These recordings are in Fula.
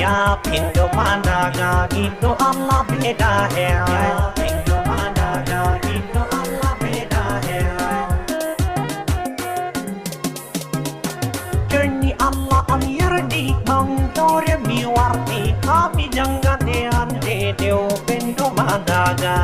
Yapendo Ndaga itu Allah beda Yapendo Ndaga itu Allah beda Journey Allah am yardi bang tore mi warti kami jangan ante Yapendo Ndaga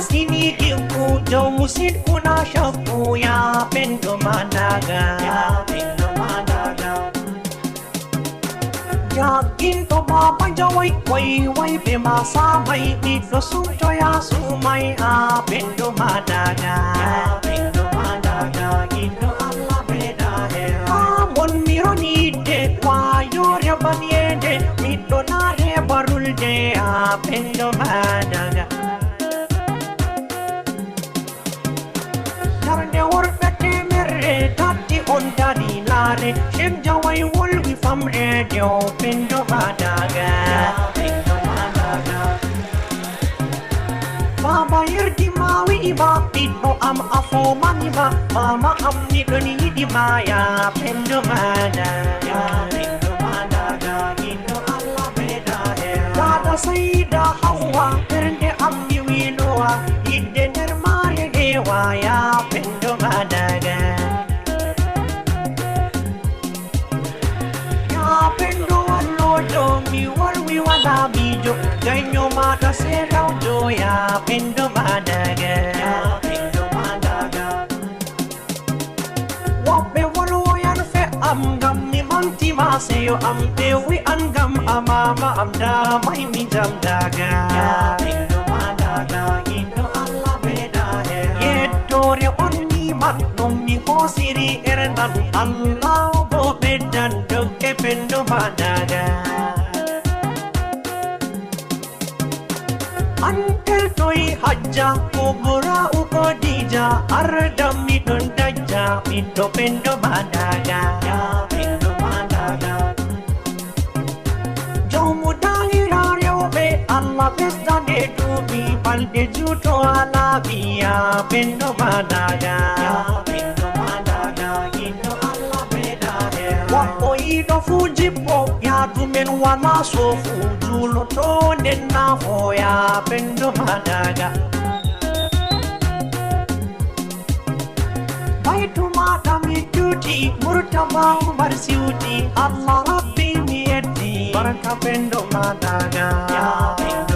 Sini kiku jauh musim kuna syafu Yapendo Ndaga Yapendo Ndaga Yakin to baba jawai wai pe masamai Nito sujoya sumai Yapendo Ndaga Yapendo Ndaga Itu Allah beda Amon miro nide Kwa yorya banyede Nito nare barulde Yapendo Ndaga Ondani lare Shem jawai wolwi fam radio Yapendo Ndaga Yapendo Ndaga Baba yerdi mawi iba Pito am afo maniba Mama am nidoni hidiba Yapendo Ndaga Yapendo Ndaga Itu Allah beda Dada Sayyidâ Hawa Pernde am niwiloa Ide nermare hewa Yapendo Ndaga Yapendo walodo mi warwi wala bijo Ganyo mata serau do Yapendo Ndaga Yapendo Ndaga Wape walo yan fe am gam ni manti maseyo am dewi angam amama am damai mi jam daga Yapendo Ndaga Itu Allah beda Yedore onni matum ni hosiri erdan Allah bo bedan Yapendo Ndaga Antel toy hajja kubura ukodija Ardam midon daja Yapendo Ndaga Yapendo Ndaga Jomu dalira ryobe Allah besta de tubi Palde juto alabi Yapendo Ndaga Yapendo Ndaga Itu Allah beda Wapo ido fujipo ya tumen wana sofu Julo to denna ho Yapendo Ndaga Baitu mata mituti murtaba barsiuti Allah Rabbi miyeti Baraka Yapendo Ndaga Yapendo